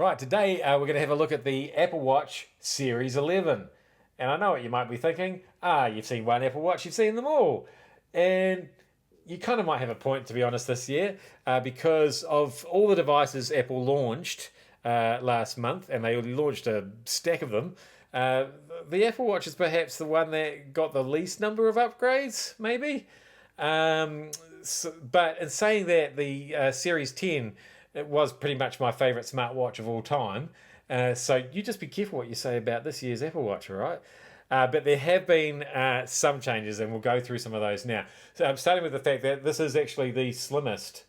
Right, today we're going to have a look at the Apple Watch Series 11. And I know what you might be thinking. You've seen one Apple Watch, you've seen them all. And you kind of might have a point, to be honest, this year, because of all the devices Apple launched last month, and they launched a stack of them. Uh, the Apple Watch is perhaps the one that got the least number of upgrades, maybe. But in saying that, the Series 10 it was pretty much my favourite smartwatch of all time. So you just be careful what you say about this year's Apple Watch, all right? But there have been some changes, and we'll go through some of those now. So I'm starting with the fact that this is actually the slimmest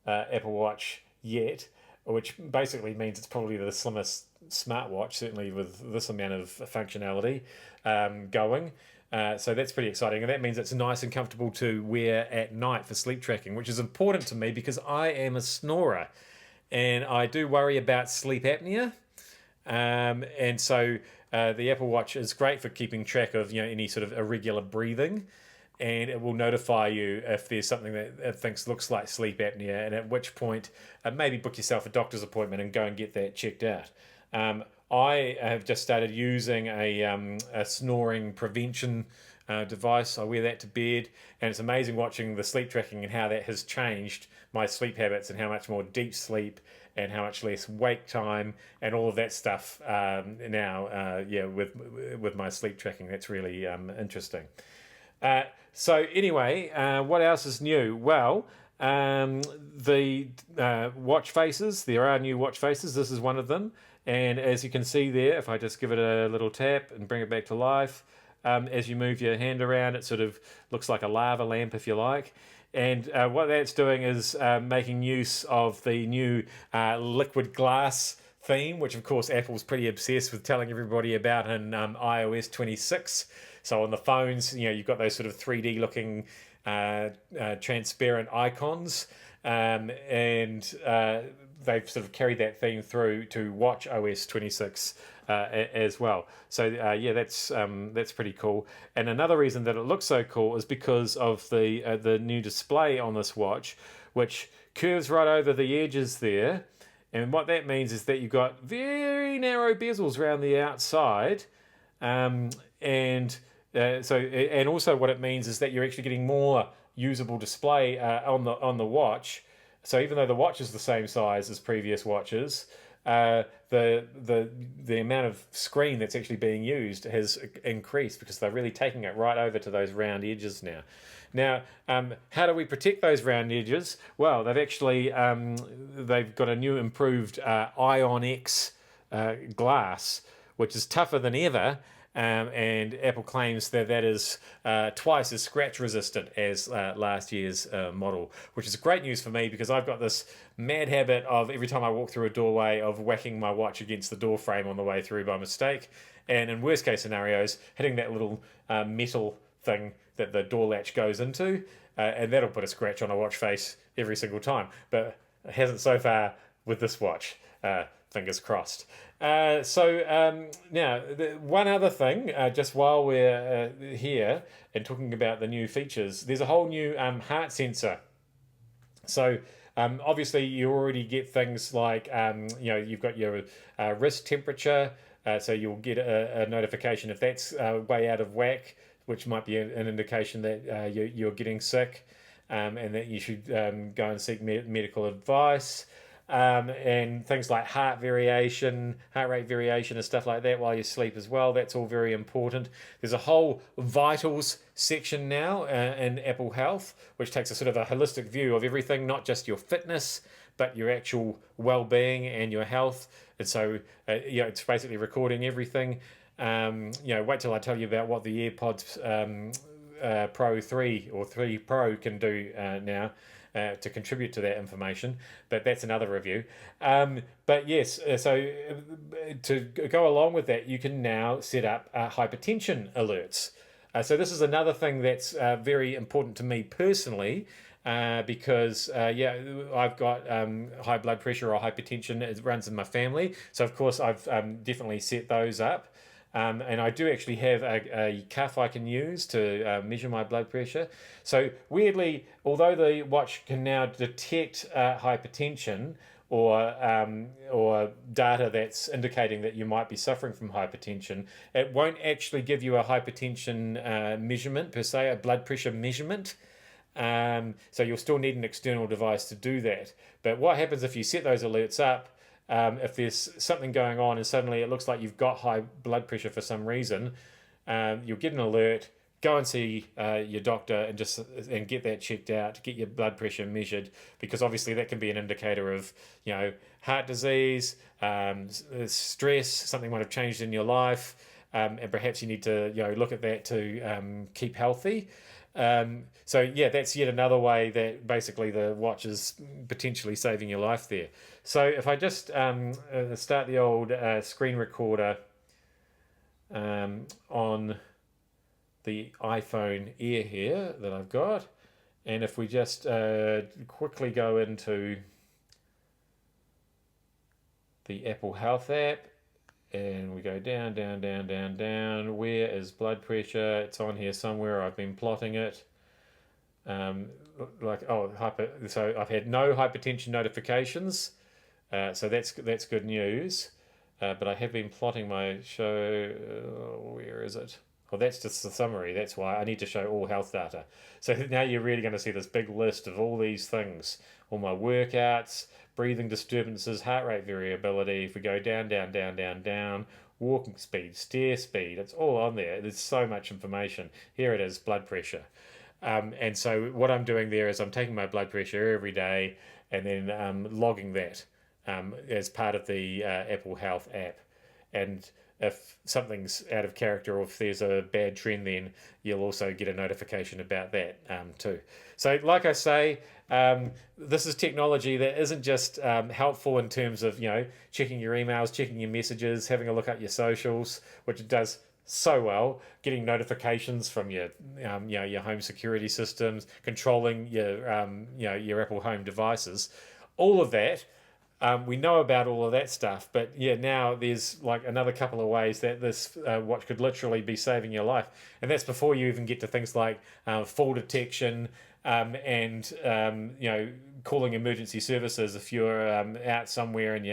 Apple Watch yet, which basically means it's probably the slimmest smartwatch, certainly with this amount of functionality going. So that's pretty exciting, and that means it's nice and comfortable to wear at night for sleep tracking, which is important to me because I am a snorer, and I do worry about sleep apnea. And so the Apple Watch is great for keeping track of any sort of irregular breathing, and it will notify you if there's something that it thinks looks like sleep apnea, and at which point maybe book yourself a doctor's appointment and go and get that checked out. I have just started using a snoring prevention device. I wear that to bed, and it's amazing watching the sleep tracking and how that has changed my sleep habits and how much more deep sleep and how much less wake time and all of that stuff now. With my sleep tracking, that's really interesting. So anyway, what else is new? Well, the watch faces. There are new watch faces. This is one of them. And as you can see there, if I just give it a little tap and bring it back to life, as you move your hand around, it sort of looks like a lava lamp, if you like. And what that's doing is making use of the new liquid glass theme, which of course Apple's pretty obsessed with telling everybody about in iOS 26. So on the phones, you've got those sort of 3D looking transparent icons, and they've sort of carried that theme through to Watch OS 26 as well. So that's pretty cool. And another reason that it looks so cool is because of the new display on this watch, which curves right over the edges there. And what that means is that you've got very narrow bezels around the outside, and also what it means is that you're actually getting more usable display on the watch. So even though the watch is the same size as previous watches, the amount of screen that's actually being used has increased because they're really taking it right over to those round edges now. Now, how do we protect those round edges? Well, they've got a new improved Ion X glass, which is tougher than ever. And Apple claims that is twice as scratch resistant as last year's model, which is great news for me because I've got this mad habit of every time I walk through a doorway of whacking my watch against the door frame on the way through by mistake, and in worst case scenarios, hitting that little metal thing that the door latch goes into, and that'll put a scratch on a watch face every single time. But it hasn't so far with this watch. Fingers crossed. Now, one other thing, just while we're here and talking about the new features, there's a whole new heart sensor. So obviously you already get things like, you've got your wrist temperature, so you'll get a notification if that's way out of whack, which might be an indication that you're getting sick, and that you should go and seek medical advice. And things like heart rate variation and stuff like that while you sleep as well. That's all very important. There's a whole vitals section now in Apple Health, which takes a sort of a holistic view of everything, not just your fitness, but your actual well-being and your health. And so, it's basically recording everything. Wait till I tell you about what the AirPods Pro 3 or 3 Pro can do now. To contribute to that information, but that's another review. But yes, so to go along with that, you can now set up hypertension alerts. So this is another thing that's very important to me personally, because I've got high blood pressure or hypertension. It runs in my family, so of course I've definitely set those up. And I do actually have a cuff I can use to measure my blood pressure. So weirdly, although the watch can now detect hypertension, or data that's indicating that you might be suffering from hypertension. It won't actually give you a hypertension measurement per se, a blood pressure measurement. So you'll still need an external device to do that. But what happens if you set those alerts up? If there's something going on and suddenly it looks like you've got high blood pressure for some reason, you'll get an alert, go and see your doctor and get that checked out, to get your blood pressure measured, because obviously that can be an indicator of heart disease, stress, something might have changed in your life, and perhaps you need to look at that to keep healthy. So yeah, that's yet another way that basically the watch is potentially saving your life there. So if I just start the old screen recorder on the iPhone Air here that I've got, and if we just quickly go into the Apple Health app, and we go down, down, down, down, down. Where is blood pressure? It's on here somewhere. I've been plotting it. So I've had no hypertension notifications. So that's good news. But I have been plotting my show. Where is it? Well, that's just the summary. That's why I need to show all health data. So now you're really going to see this big list of all these things, all my workouts, breathing disturbances, heart rate variability. If we go down, down, down, down, down, walking speed, stair speed, it's all on there. There's so much information. Here it is, blood pressure. And so what I'm doing there is I'm taking my blood pressure every day and then logging that as part of the Apple Health app. And if something's out of character or if there's a bad trend, then you'll also get a notification about that too. So like I say, this is technology that isn't just helpful in terms of checking your emails, checking your messages, having a look at your socials, which it does so well, getting notifications from your your home security systems, controlling your Apple home devices, all of that. We know about all of that stuff, but yeah, now there's like another couple of ways that this watch could literally be saving your life, and that's before you even get to things like fall detection and calling emergency services if you're out somewhere and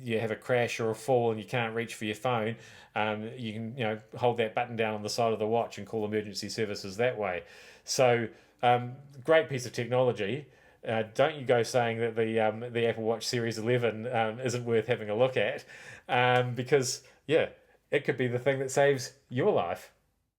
you have a crash or a fall and you can't reach for your phone. You can hold that button down on the side of the watch and call emergency services that way. So great piece of technology. Don't you go saying that the Apple Watch Series 11 isn't worth having a look at, because yeah, it could be the thing that saves your life.